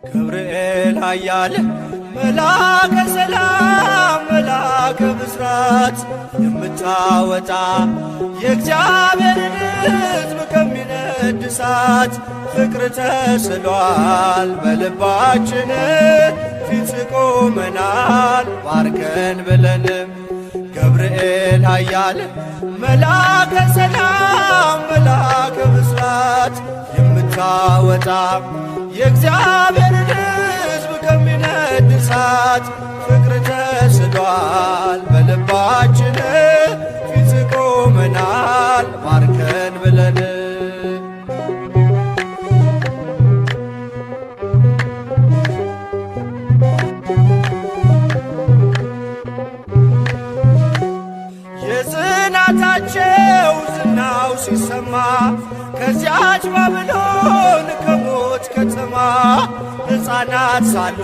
ገብርኤል ኃያል መልአከ ሰላም መልአከ ብስራት የምታወጣ የእግዚአብሔርን ሕዝብ ከሚነድ እሳት ፍቅር ተስሏል በልባችን ፊት ቆመናል ባርከን ብለን። ገብርኤል ኃያል መልአከ ሰላም መልአከ ብስራት የምታወጣ የእግዚአብሔርን ሕዝብ ከሚነድ እሳት ፍቅር ተስሏል በልባችን ፊት ቆመናል ባርከን ብለን። የጽናታቸው ዝናው ሲሰማ ከዚያች ባቢሎን ከሞት ከተማ ሕፃናት ሳሉ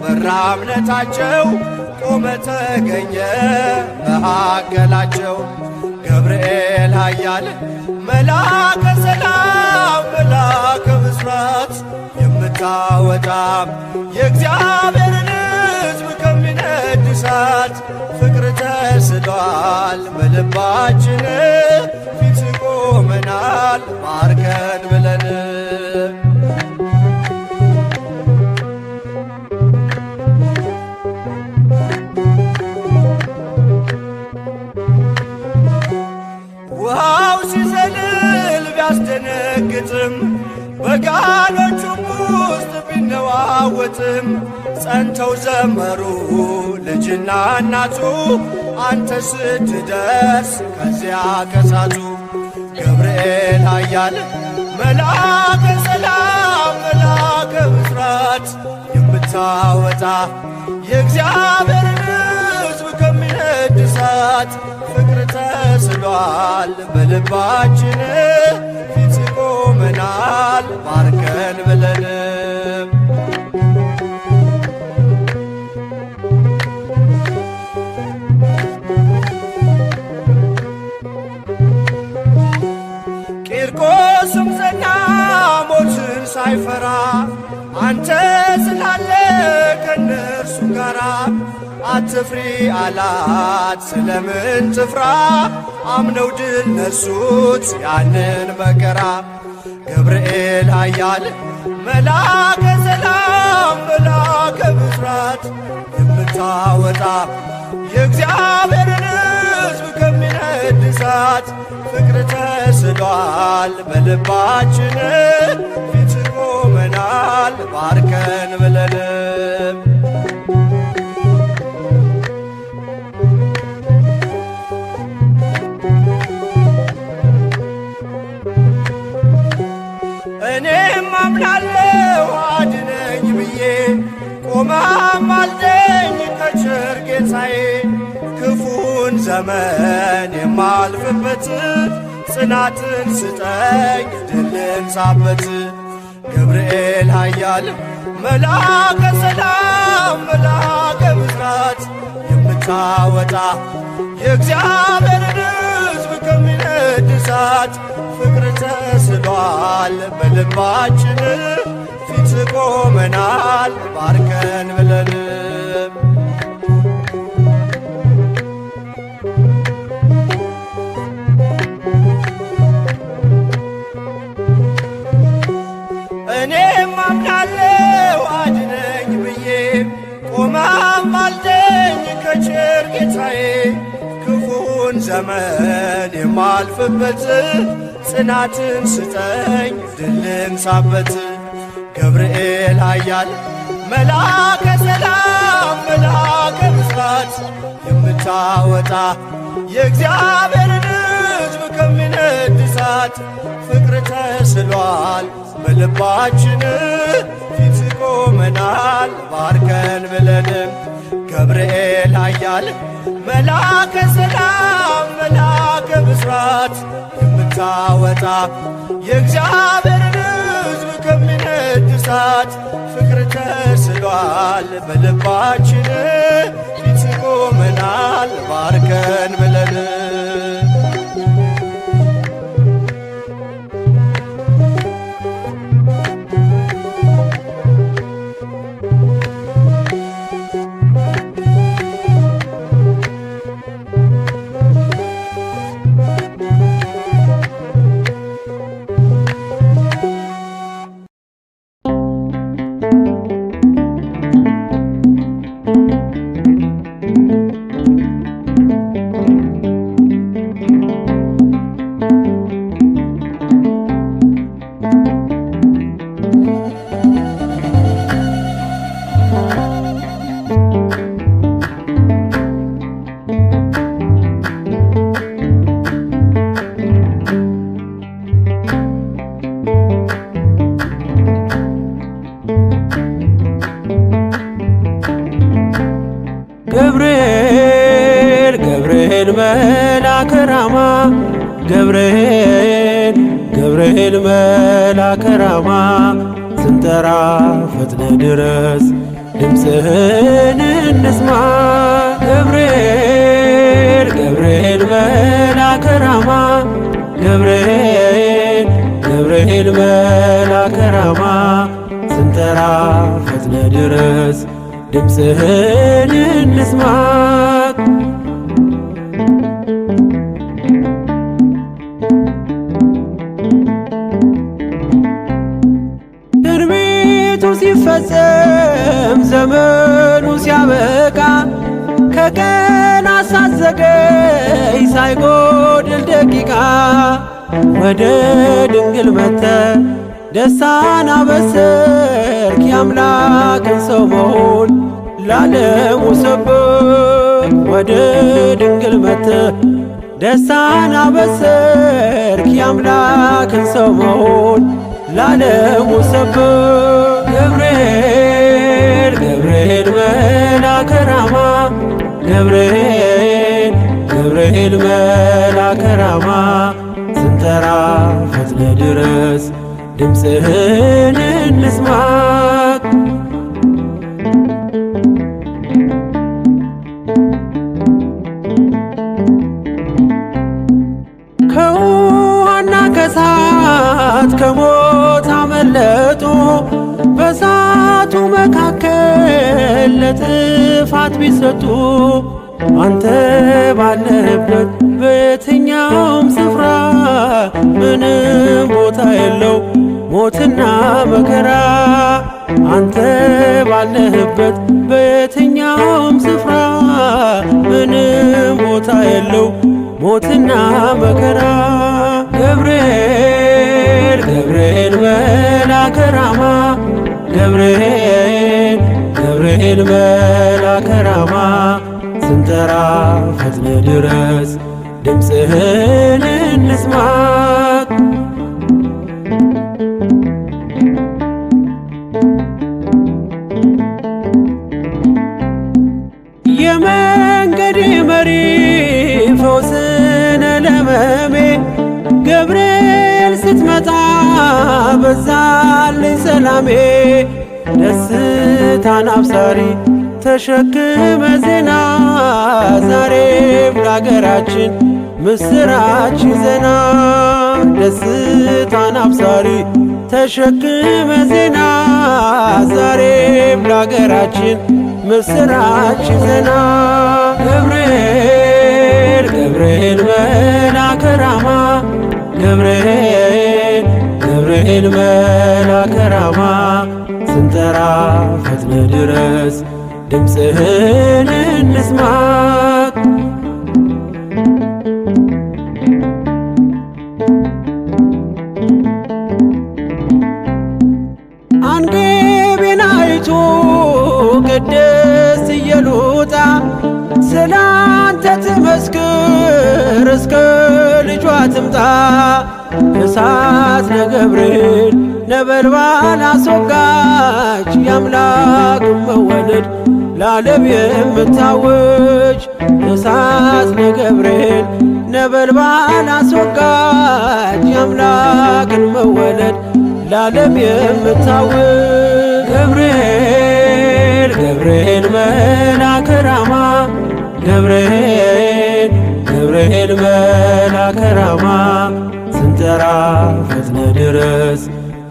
በራ እምነታቸው ቆመ ተገኘ መሃከላቸው። ገብርኤል ኃያል መልአከ ሰላም መልአከ ብስራት የምታወጣ የእግዚአብሔርን ሕዝብ ከሚነድ እሳት ፍቅር ተስሏል በልባችን ፊት ቆመናል ባርከን ብለን። ውሃው ሲዘልል ቢያስደነግጥም በጋኖቹም ውስጥ ቢነዋወጥም ጸንተው ዘመሩ ልጅና እናቱ አንተ ስትደርስ ከዚያ ከሳቱ። ገብርኤል ኃያል መልአከ ሰላም መልአከ ብስራት የምታወጣ የእግዚአብሔርን ሕዝብ ከሚነድ እሳት ፍቅር ተስሏል በልባችን ፊት ቆመናል ባርከን ብለን። ቂርቆስም ጸና ሞትን ሳይፈራ አንተ ስላለ ከነርሱ ጋራ አትፍሪ አላት ስለምን ትፍራ አምነው ድል ነሱት ያንን መከራ። ገብርኤል ኃያል መልአከ ሰላም መልአከ ብስራት የምታወጣ የእግዚአብሔርን ሕዝብ ከሚነድ እሳት ፍቅር ተስሏል በልባችን ፊት ቆመናል ባርከን ብለን። እኔም አምናለሁ አድነኝ ብዬ ቆመህ አልደኝ ከቸር ጌታዬ ክፉን ዘመን የማልፍበት ጽናትን ስጠኝ ድልን ሳበት። ገብርኤል ኃያል መልአከ ሰላም መልአከ ብስራት የምታወጣ የእግዚአብሔርን ሕዝብ ከሚነድ እሳት ፍቅር ተስሏል በልባችን ፊት ቆመናል ባርከን ብለን። እኔም አምናለሁ አድነኝ ብዬ ቆመህ አልደኝ ከቸር ጌታዬ ክፉን ዘመን የማልፍበት ጽናትን ስጠኝ ድልን ሳበት። ገብርኤል ኃያል መልአከ ሰላም መልአከ ብስራት የምታወጣ የእግዚአብሔርን ሕዝብ ከሚነድ እሳት ፍቅር ተስሏል በልባችን ፊት ቆመናል ባርከን ብለንም ገብርኤል ኃያል መላከ ሰላም መላከ ብስራት የምታወጣ የእግዚአብሔርን ሕዝብ ከሚነድ እሳት ፍቅር ተስሏል በልባችን ፊት ቆመናል ባርከን ብለን ገብርኤል ገብርኤል መልአከ ራማ ገብርኤል ገብርኤል መልአከ ራማ ስንጠራ ፈጥነ ድረስ ድምፅህን እንስማ ገብርኤል ገብርኤል መልአከ ራማ ገብርኤል ገብርኤል መልአከ ራማ ስንጠራ ፈጥነ ድረስ ድምፅህን እንስማ ትንቢቱ ሲፈጸም ዘመኑ ሲያበቃ ከቀናት ሳትዘገይ ሳይጎድል ደቂቃ ወደ ድንግል መጥተህ ደስታን አበሰርክ የአምላክን ሰው መሆን ለዓለሙ ሰበክ ወደ ድንግል መጥተህ ደስታን አበሰርክ የአምላክን ሰው መሆን ለዓለሙ ሰበክ ገብርኤል ገብርኤል መልአከ ራማ ገብርኤል ገብርኤል መልአከ ራማ ስንጠራ ፈጥነ ድረስ ድምፅህን እንስማ ከውሃና ከእሳት ከሞት አመለጡ በእሳቱ መካከል ለጥፋት ቢሰጡ አንተ ባለህበት በየትኛውም ስፍራ ምንም ቦታ የለው ሞትና መከራ አንተ ባለህበት በየትኛውም ስፍራ ምንም ቦታ የለው ሞትና መከራ ገብርኤል ገብርኤል መልአከ ራማ ገብርኤል ገብርኤል መልአከ ራማ ስንጠራ ፈጥነ ድረስ ድምፅህን እንስማ የመንገድ መሪ ፈውስነ ለሕመሜ ገብርኤል ስትመጣ በዛልኝ ሰላሜ ደስታን አብሳሪ ተሸክመ ዜና ዛሬም ለአገራችን ምስራች ይዘና ደስታን አብሳሪ ተሸክመ ዜና ዛሬም ለአገራችን ምስራች ይዘና ገብርኤል ገብርኤል መልአከ ራማ ገብርኤል ገብርኤል መልአከ ራማ ስንጠራ ፈጥነ ድረስ ድምፅህን እንስማ አንገቤን አይቶ ቅድስት ኢየሉጣ ስላንተ ትመስክር እስከ ልጇ ትምጣ እሳት ለገብርኤል ነበልባል አስወጋች የአምላክ መወለድ ለዓለም የምታውጅ እሳት ለገብርኤል ነበልባል አስወጋች የአምላክን መወለድ ለዓለም የምታውጅ ገብርኤል ገብርኤል መልአከ ራማ ገብርኤል ገብርኤል መልአከ ራማ ስንጠራ ፈጥነ ድረስ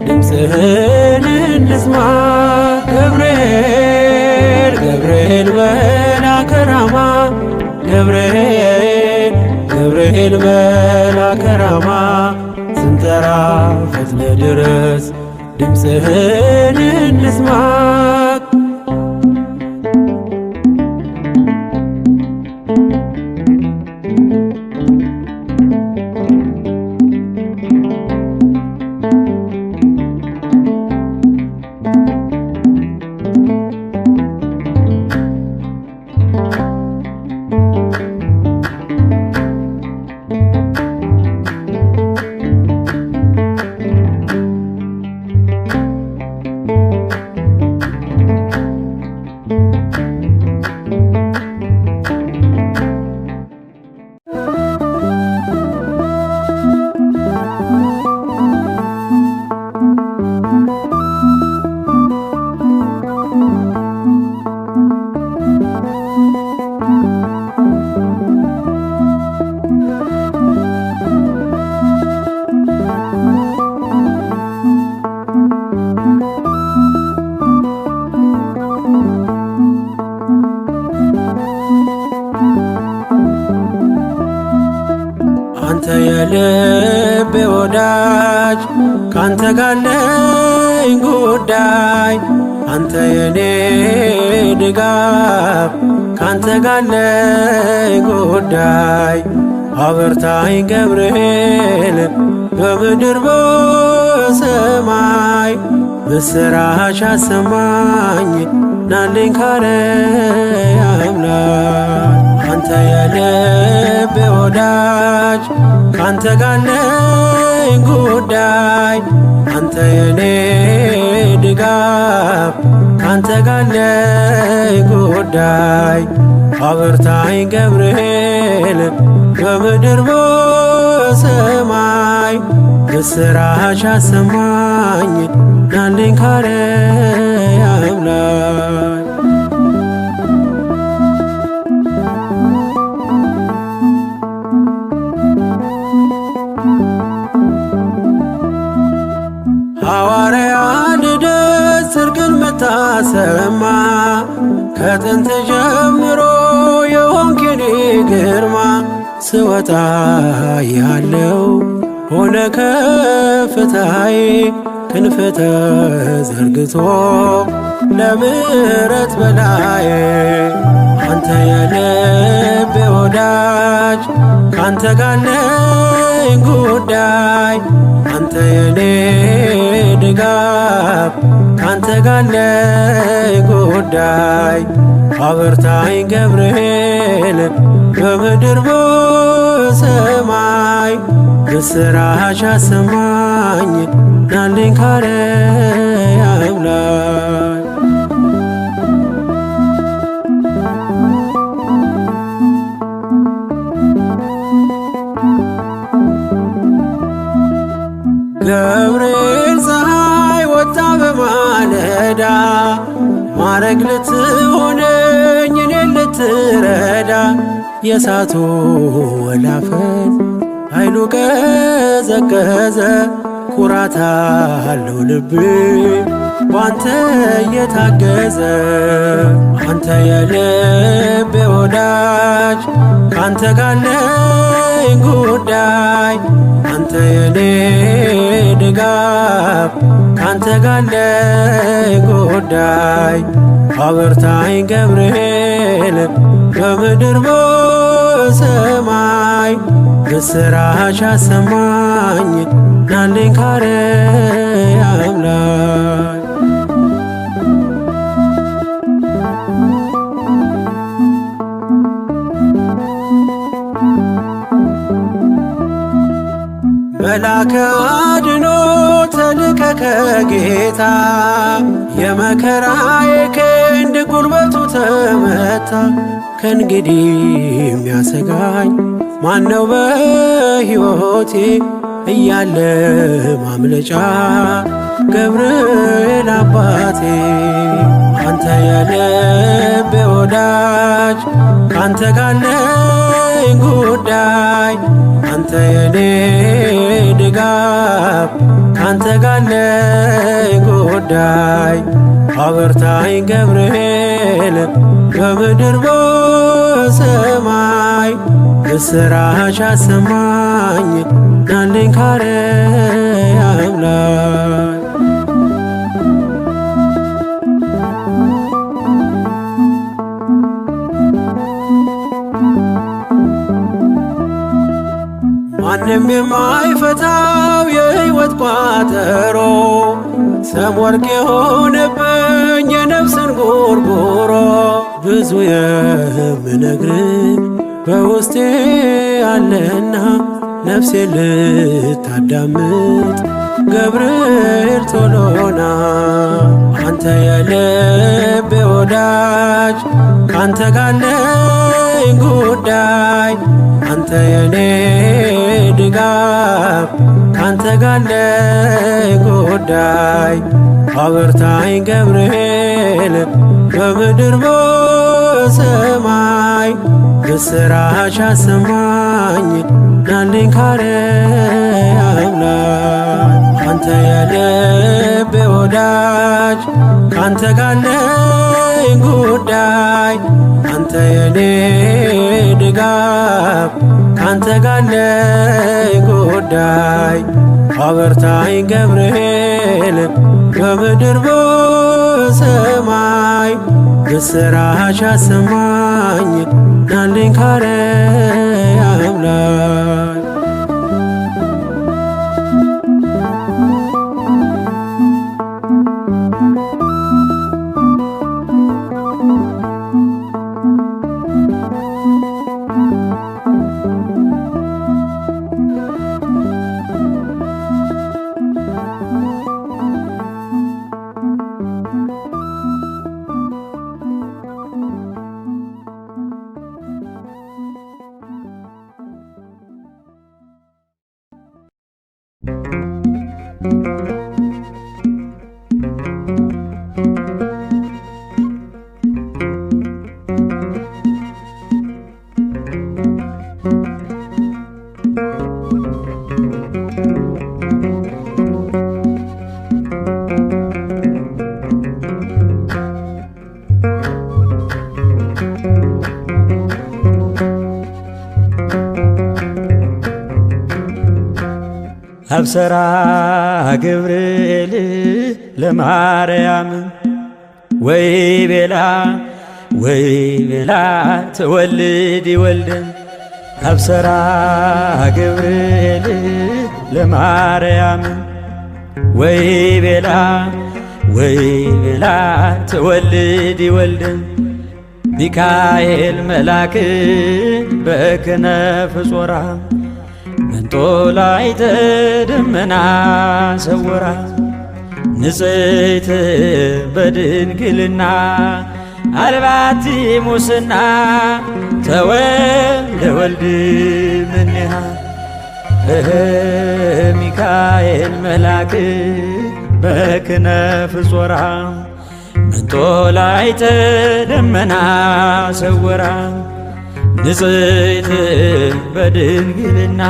ድምፅህን እንስማ ገብርኤል ገብርኤል መልአከ ራማ ገብርኤል ገብርኤል መልአከ ራማ ስንጠራ ፈጥነ ድረስ ድምፅህን እንስማ አንተ የልቤ ወዳጅ ካንተ ጋር አለኝ ጉዳይ አንተ የኔ ድጋፍ ካንተ ጋር አለኝ ጉዳይ አበርታኝ ገብርኤል በምድር በሰማይ ምስራች አሰማኝ ናልኝ ካርያም ላይ አንተ የልቤ ወዳጅ ካንተ ጋር አለኝ ጉዳይ አንተ የኔ ድጋፍ ካንተ ጋር አለኝ ጉዳይ አበርታኝ ገብርኤል በምድር በሰማይ ምስራች አሰማኝ ናልኝ ካርያም ላይ ሐዋርያ ልደት ጽድቅን ምታሰማ ከጥንት ጀምሮ የሆንክ የኔ ግርማ ስወጣ ያለው ሆነ ከፍታዬ ክንፍ ተዘርግቶ ለምሕረት በላዬ አንተ የልቤ ወዳጅ ካንተ ጋር አለኝ ጉዳይ አንተ የኔ ድጋፍ ካንተ ጋር አለኝ ጉዳይ አበርታኝ ገብርኤል በምድር በሰማይ ምስራች አሰማኝ ናልኝ ካርያም ላይ ገብርኤል ፀሐይ ወጣ በማለዳ ማረግ ልትሆነኝ እኔን ልትረዳ የእሳቱ ወላፈን ኃይሉ ቀዘቀዘ ኩራት አለው ልቤ ባንተ እየታገዘ አንተ የልቤ ወዳጅ ካንተ ጋር አለኝ ጉዳይ አንተ የኔ ድጋፍ ካንተ ጋር አለኝ ጉዳይ አበርታኝ ገብርኤል በምድር በሰማይ ምስራች አሰማኝ ናልኝ ካርያም ላይ አድኖ ተልከ ከጌታ የመከራዬ ክንድ ጉልበቱ ተመታ። ከእንግዲህ የሚያሰጋኝ ማነው በሕይወቴ እያለ ማምለጫ ገብርኤል አባቴ። አንተ የልቤ ወዳጅ ካንተ ጋለኝ ጉዳይ አንተ የኔ ድጋፍ ካንተ ጋለኝ ጉዳይ አበርታኝ ገብርኤል በምድር በሰማይ ምስራች አሰማኝ ናልኝ ካርያም ላይ። ማንም የማይፈታው የሕይወት ቋጠሮ ሰም ወርቅ የሆነብኝ የነፍስን ጎርጎሮ ብዙ የምነግር በውስጤ አለና ነፍሴ ልታዳምጥ ገብርኤል ቶሎና። አንተ የልቤ ወዳጅ ካንተ ጋለኝ ጉዳይ አንተ የኔ ድጋፍ ካንተ ጋለኝ ጉዳይ አበርታኝ ገብርኤል በምድር በሰማይ ምስራች አሰማኝ ናልኝ ካርያም ላይ። አንተ የልቤ ወዳጅ ካንተ ጋለኝ ጉዳይ አንተ የኔ ድጋፍ ካንተ ጋለኝ ጉዳይ አበርታኝ ገብርኤል በምድር በሰማይ ምስራች አሰማኝ ናልኝ ካርያም ላይ። አብሰራ ገብርኤል ለማርያም ወይ ቤላ ትወልድ ይወልድን። አብሰራ ገብርኤል ለማርያም ወይ ቤላ ትወልድ ይወልድን። ሚካኤል መልአክ በክነፍ ጾራ መንጦላዕተ ደመና ሰወራ። ንጽሕት በድንግልና አልባቲ ሙስና ተወልደ ወልድ እምኔሃ። ሚካኤል መልአክ በክነፍ ጾራ መንጦላዕተ ደመና ሰወራ። ንጽሕት በድንግልና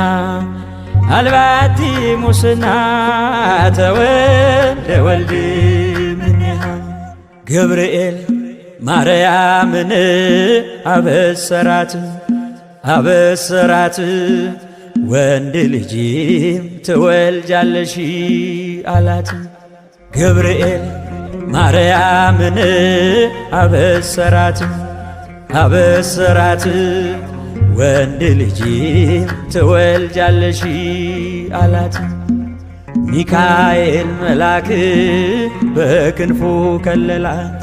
አልባቲ ሙስና ተወልደ ወልድ እምኔሃ። ገብርኤል ማርያምን አበሰራት ወንድ ልጅም ትወልጃለሽ አላት። ገብርኤል ማርያምን አበሰራት ወንድ ልጅም ትወልጃለሽ አላት። ሚካኤል መልአክ በክንፉ ከለላት።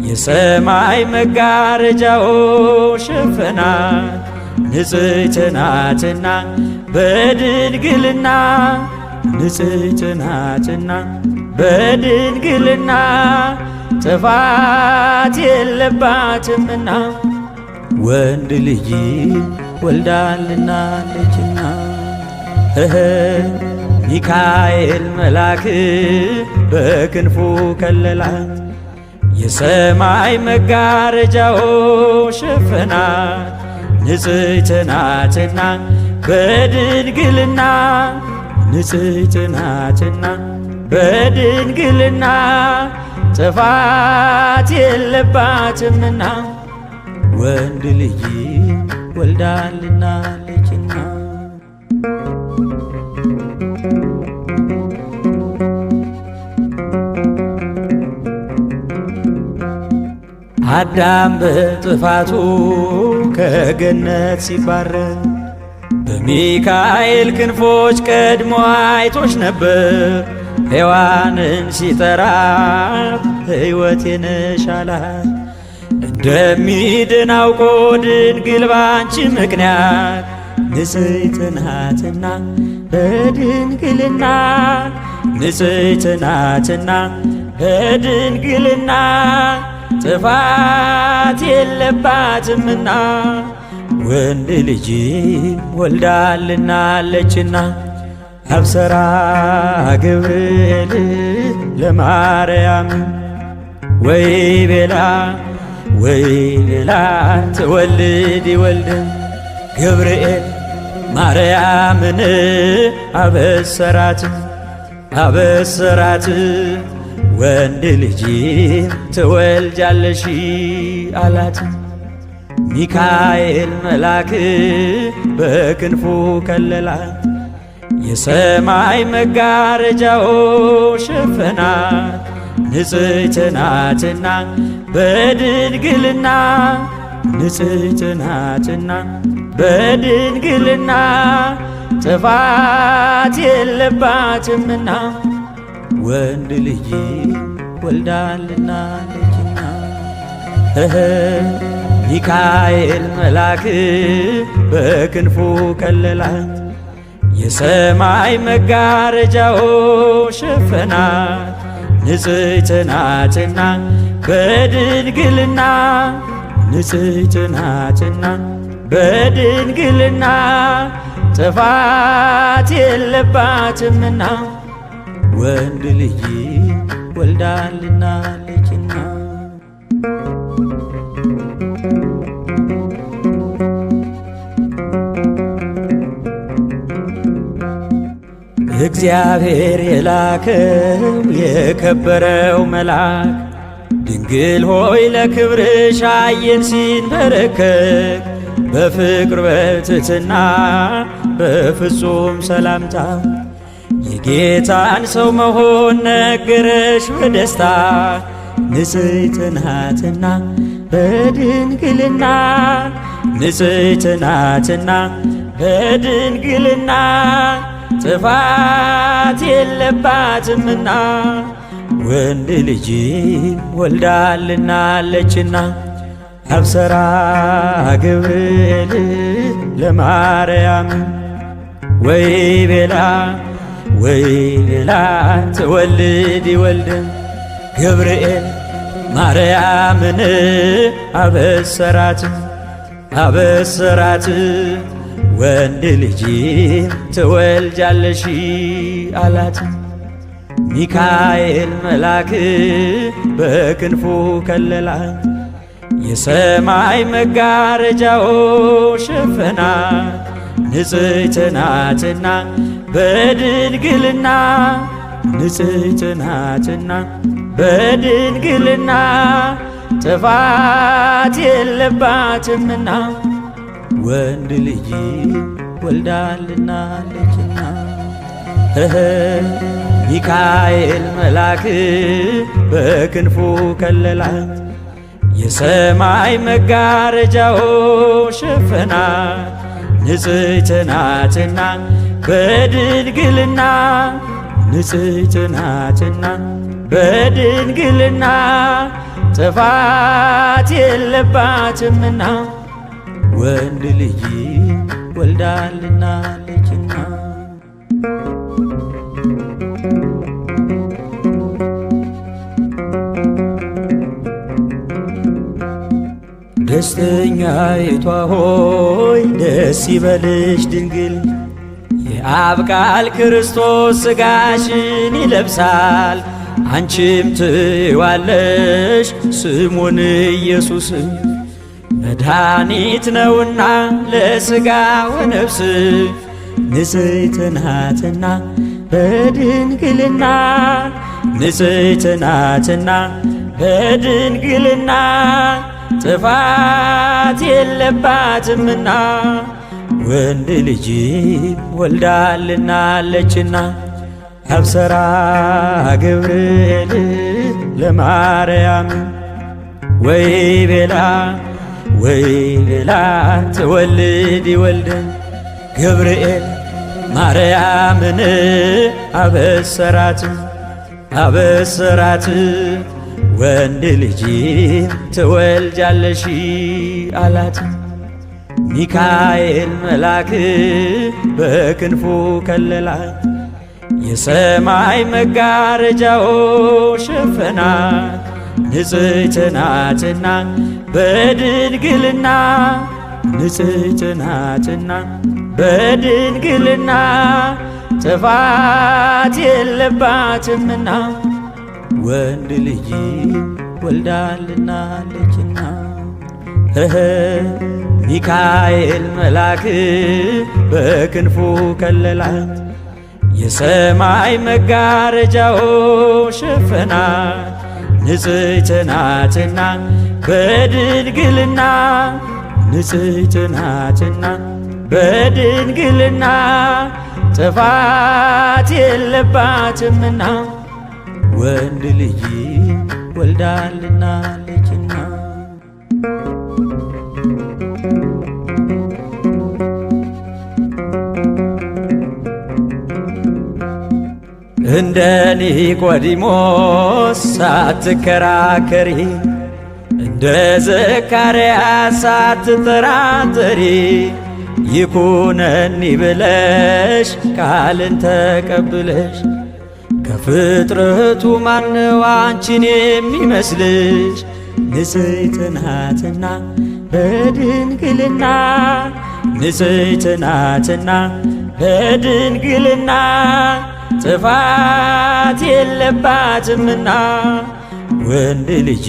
የሰማይ መጋረጃው ሸፈናት። ንጽሕት ናትና በድንግልና ንጽሕት ናትና በድንግልና ጥፋት የለባትምና ወንድ ልጅ ወልዳልናለችና። ሚካኤል መልአክ በክንፉ ከለላት የሰማይ መጋረጃው ሸፈናት። ንጽሕት ናትና በድንግልና ንጽሕት ናትና በድንግልና ጥፋት የለባትምና ወንድ ልጅ ወልዳልናለችና። አዳም በጥፋቱ ከገነት ሲባረር በሚካኤል ክንፎች ቀድሞ አይቶሽ ነበር። ሔዋንን ሲጠራ ሕይወቴ ነሽ አላት። እንደሚድን አውቆ ድንግል ባንቺ ምክንያት ንጽሕት ናትና በድንግልና ንጽሕት ናትና በድንግልና ጥፋት የለባትምና ወንድ ልጅ ወልዳልናለችና። አብሰራ ገብርኤል ለማርያም ወይ ቤላ ትወልድ ወልድ ገብርኤል ማርያምን አበሰራት ወንድ ልጅ ትወልጃለሽ አላት። ሚካኤል መልአክ በክንፉ ከለላት የሰማይ መጋረጃው ሸፈናት። ንጽሕት ናትና በድንግልና ንጽሕት ናትና በድንግልና ጥፋት የለባትምና ወንድ ልጅ ወልዳልናለችና። ሚካኤል መልአክ በክንፉ ከለላት የሰማይ መጋረጃው ሸፈናት። ንጽሕት ናትና በድንግልና ንጽሕት ናትና በድንግልና ጥፋት የለባትምና ወንድ ልጅ ወልዳልናለችና። እግዚአብሔር የላከው የከበረው መልአክ ድንግል ሆይ ለክብርሽ አየን ሲንበረከክ በፍቅር በትሕትና በፍጹም ሰላምታ የጌታን ሰው መሆን ነገረሽ በደስታ። ንጽሕት ናትና በድንግልና ንጽሕት ናትና በድንግልና ጥፋት የለባትምና ወንድ ልጅ ወልዳልናለችና። አብሰራ ገብርኤል ለማርያም ወይ ቤላ ትወልድ ወልድ ገብርኤል ማርያምን አበሰራት ወንድ ልጅ ትወልጃለሽ አላት። ሚካኤል መልአክ በክንፉ ከለላት የሰማይ መጋረጃው ሸፈናት። ንጽሕት ናትና በድንግልና ንጽሕት ናትና በድንግልና ጥፋት የለባትምና ወንድ ልጅ ወልዳልናለችና። ሚካኤል መልአክ በክንፉ ከለላት የሰማይ መጋረጃው ሸፈናት። ንጽሕት ናትና በድንግልና ንጽሕት ናትና በድንግልና ጥፋት የለባትምና ወንድ ልጅ ወልዳልናለችና። ደስተኛይቷ ሆይ ደስ ይበልሽ ድንግል፣ የአብ ቃል ክርስቶስ ሥጋሽን ይለብሳል። አንቺም ትይዋለሽ ስሙን ኢየሱስ፣ መድኃኒት ነውና ለሥጋ ወነፍስ። ንጽሕት ናትና በድንግልና፣ ንጽሕት ናትና በድንግልና፣ ጥፋት የለባትምና ወንድ ልጅ ወልዳልናለችና። አብሰራ ገብርኤል ለማርያም ወይ ቤላ ወይ ቤላ ትወልድ ይወልድን። ገብርኤል ማርያምን አበሰራት አበሰራት፣ ወንድ ልጅ ትወልጃለሽ አላት። ሚካኤል መልአክ በክንፉ ከለላት፣ የሰማይ መጋረጃው ሸፈናት። ንጽሕት ናትና በድንግልና፣ ንጽሕት ናትና በድንግልና፣ ጥፋት የለባትምና ወንድ ልጅ ወልዳልናለችና። ሚካኤል መልአክ በክንፉ ከለላት፣ የሰማይ መጋረጃው ሸፈናት። ንጽሕት ናትና በድንግልና፣ ንጽሕት ናትና በድንግልና፣ ጥፋት የለባትምና ወንድ ልጅ ወልዳልናለችና። እንደ ኒቆዲሞስ ሳትከራከሪ፣ እንደ ዘካርያስ ሳትጠራጠሪ፣ ይኩነኒ ብለሽ ቃልን ተቀብለሽ፣ ከፍጥረቱ ማነው አንቺን የሚመስልሽ? ንጽሕት ናትና በድንግልና፣ ንጽሕት ናትና በድንግልና፣ ጥፋት የለባትምና ወንድ ልጅ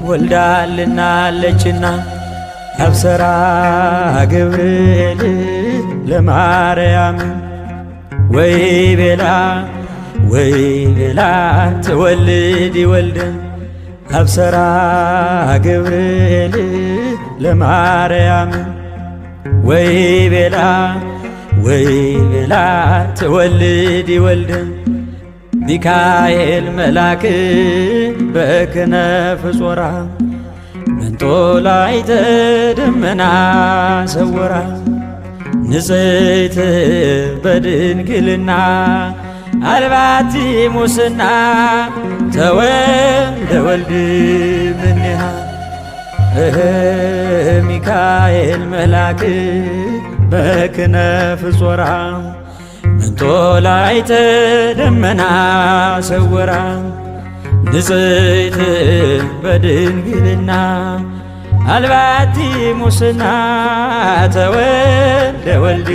ወልዳልናለችና። አብሰራ ገብርኤል ለማርያም ወይ ቤላ ወይ ቤላ ትወልድ ይወልድን። አብሰራ ገብርኤል ለማርያም ወይ ቤላ ወይ ቤላ ትወልድ ይወልድን። ሚካኤል መልአክ በክነፍ ጾራ፣ መንጦላዕተ ደመና ሰወራ። ንጽሕት በድንግልና አልባቲ ሙስና፣ ተወልደ ወልድ እምኔሃ። ሚካኤል መልአክ በክነፍ ጾራ፣ መንጦላዕተ ደመና ሰወራ። ንጽሕት በድንግልና አልባቲ ሙስና፣ ተወልደ ወልድ